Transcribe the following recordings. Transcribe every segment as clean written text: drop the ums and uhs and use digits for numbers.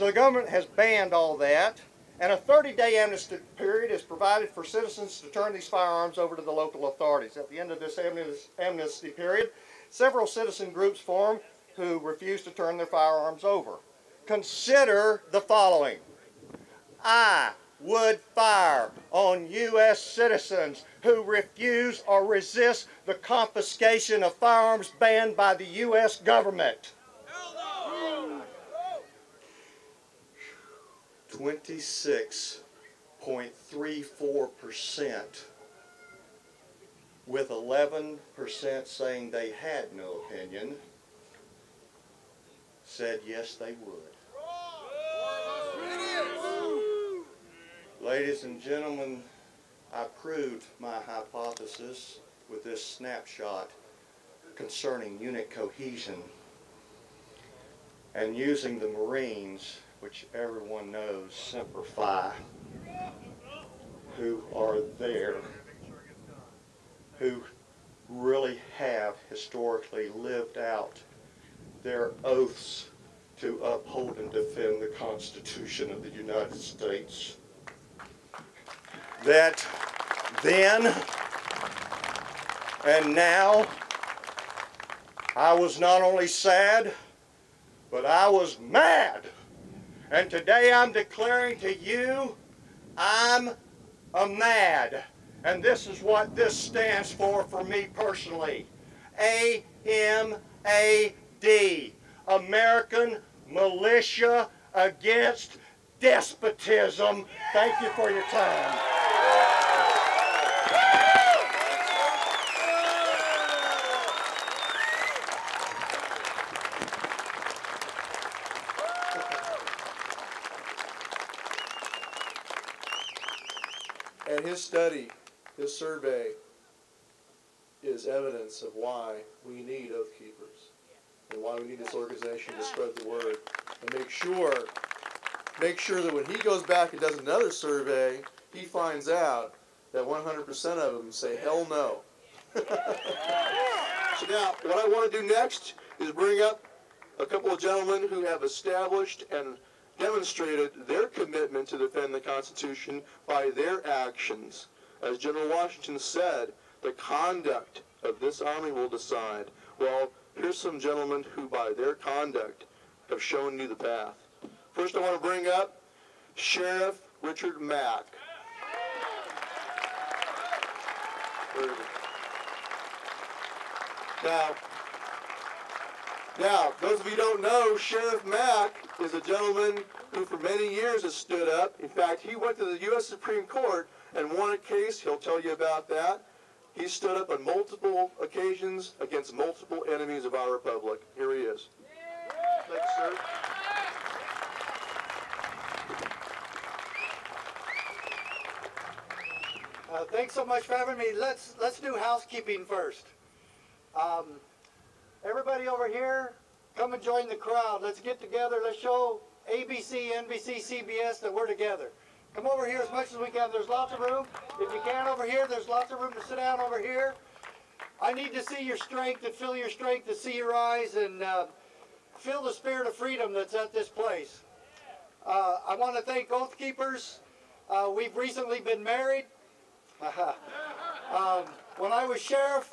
So the government has banned all that, and a 30-day amnesty period is provided for citizens to turn these firearms over to the local authorities. At the end of this amnesty period, several citizen groups form who refuse to turn their firearms over. Consider the following. I would fire on U.S. citizens who refuse or resist the confiscation of firearms banned by the U.S. government. 26.34%, with 11% saying they had no opinion, said yes they would. Ladies and gentlemen, I proved my hypothesis with this snapshot concerning unit cohesion and using the Marines, which everyone knows, Semper Fi, who are there, who really have historically lived out their oaths to uphold and defend the Constitution of the United States. That then and now, I was not only sad, but I was mad. And today I'm declaring to you, I'm a MAD. And this is what this stands for me personally. A-M-A-D. American Militia Against Despotism. Thank you for your time. And his study, his survey, is evidence of why we need Oath Keepers and why we need this organization to spread the word and make sure that when he goes back and does another survey, he finds out that 100% of them say hell no. So now, what I want to do next is bring up a couple of gentlemen who have established and demonstrated their commitment to defend the Constitution by their actions. As General Washington said, the conduct of this Army will decide. Well, here's some gentlemen who by their conduct have shown you the path. First I want to bring up Sheriff Richard Mack. Now, those of you who don't know, Sheriff Mack is a gentleman who for many years has stood up. In fact, he went to the U.S. Supreme Court and won a case. He'll tell you about that. He stood up on multiple occasions against multiple enemies of our republic. Here he is. Thanks, sir. Thanks so much for having me. Let's do housekeeping first. Everybody over here, come and join the crowd. Let's get together. Let's show ABC, NBC, CBS that we're together. Come over here as much as we can. There's lots of room. If you can over here, there's lots of room to sit down over here. I need to see your strength and feel your strength, to see your eyes and feel the spirit of freedom that's at this place. I want to thank Oath Keepers. We've recently been married. When I was sheriff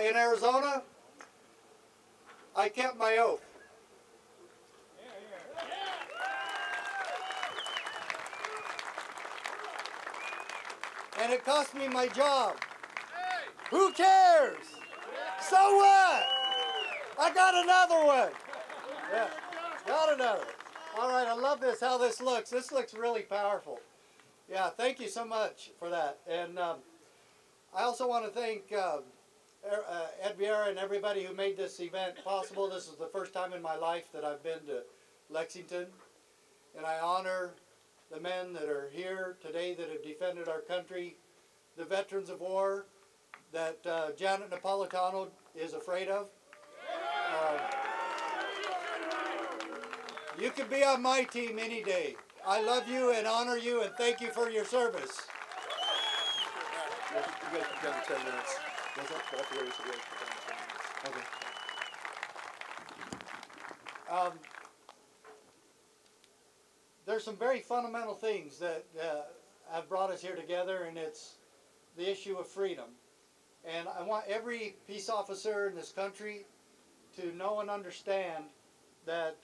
in Arizona, I kept my oath. And it cost me my job. Who cares? So what? I got another one. Yeah, got another. All right, I love this, how this looks. This looks really powerful. Yeah, thank you so much for that. And I also want to thank Ed Vieira and everybody who made this event possible. This is the first time in my life that I've been to Lexington. And I honor the men that are here today that have defended our country, the veterans of war that Janet Napolitano is afraid of. You can be on my team any day. I love you and honor you and thank you for your service. You guys can come 10 minutes. Okay. there's some very fundamental things that have brought us here together, and it's the issue of freedom. And I want every peace officer in this country to know and understand that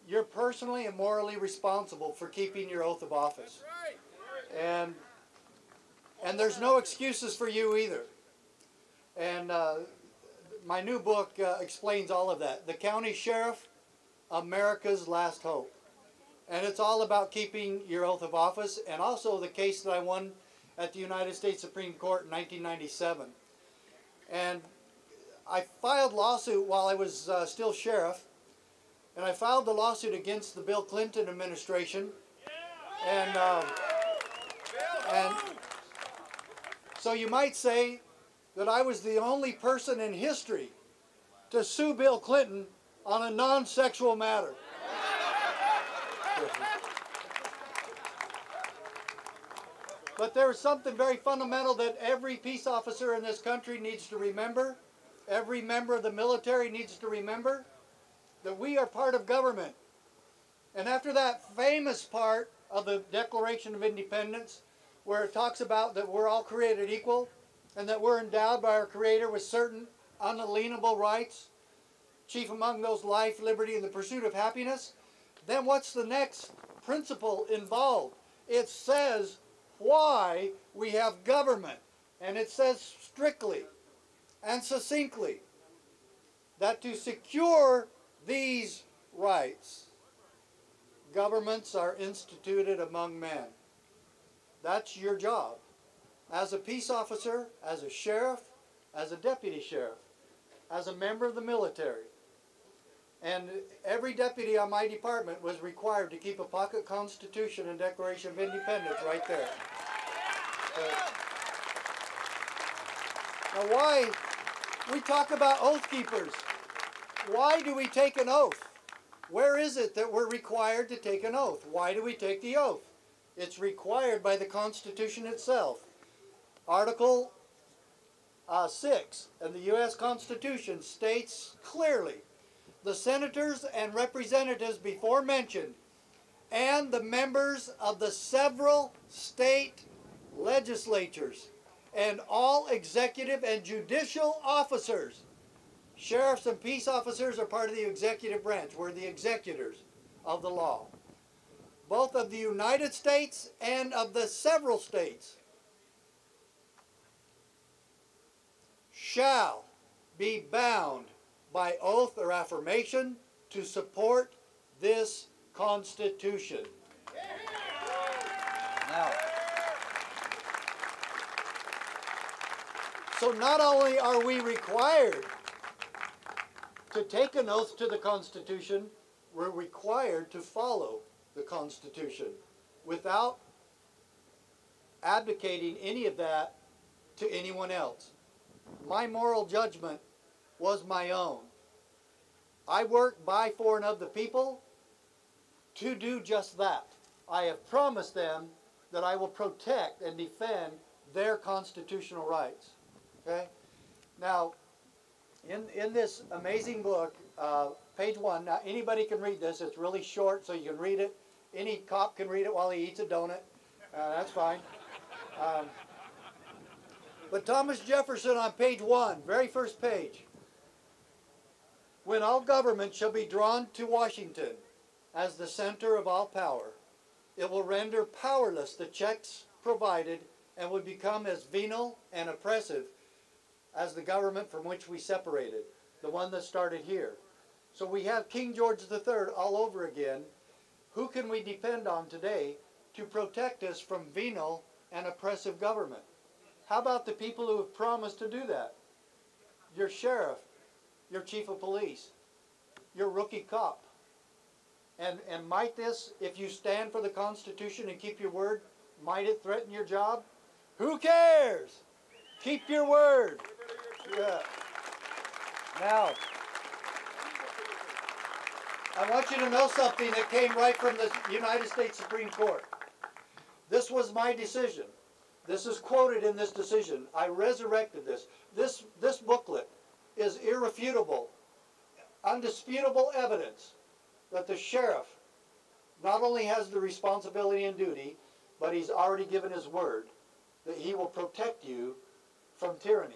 you're personally and morally responsible for keeping your oath of office. And there's no excuses for you either. And my new book explains all of that. The County Sheriff, America's Last Hope. And it's all about keeping your oath of office, and also the case that I won at the United States Supreme Court in 1997. And I filed a lawsuit while I was still sheriff, and I filed the lawsuit against the Bill Clinton administration. And so you might say that I was the only person in history to sue Bill Clinton on a non-sexual matter. But there is something very fundamental that every peace officer in this country needs to remember. Every member of the military needs to remember that we are part of government. And after that famous part of the Declaration of Independence, where it talks about that we're all created equal and that we're endowed by our Creator with certain unalienable rights, chief among those life, liberty, and the pursuit of happiness, then what's the next principle involved? It says why we have government. And it says strictly and succinctly that to secure these rights, governments are instituted among men. That's your job. As a peace officer, as a sheriff, as a deputy sheriff, as a member of the military. And every deputy on my department was required to keep a pocket constitution and Declaration of Independence right there. Now why, we talk about oath keepers. Why do we take an oath? Where is it that we're required to take an oath? Why do we take the oath? It's required by the Constitution itself. Article 6 of the U.S. Constitution states clearly, the senators and representatives before mentioned and the members of the several state legislatures and all executive and judicial officers. Sheriffs and peace officers are part of the executive branch. We're the executors of the law, both of the United States and of the several states, shall be bound by oath or affirmation to support this Constitution. Now, so not only are we required to take an oath to the Constitution, we're required to follow the Constitution without abdicating any of that to anyone else. My moral judgment was my own. I work by, for, and of the people to do just that. I have promised them that I will protect and defend their constitutional rights. Okay? Now, in this amazing book, page 1, now anybody can read this. It's really short, so you can read it. Any cop can read it while he eats a donut. That's fine. But Thomas Jefferson on page 1, very first page. When all government shall be drawn to Washington as the center of all power, it will render powerless the checks provided and would become as venal and oppressive as the government from which we separated, the one that started here. So we have King George III all over again. Who can we depend on today to protect us from venal and oppressive government? How about the people who have promised to do that? Your sheriff, your chief of police, your rookie cop. And might this, if you stand for the Constitution and keep your word, might it threaten your job? Who cares? Keep your word. Yeah. Now, I want you to know something that came right from the United States Supreme Court. This was my decision. This is quoted in this decision. I resurrected this. This booklet is irrefutable, undisputable evidence that the sheriff not only has the responsibility and duty, but he's already given his word that he will protect you from tyranny.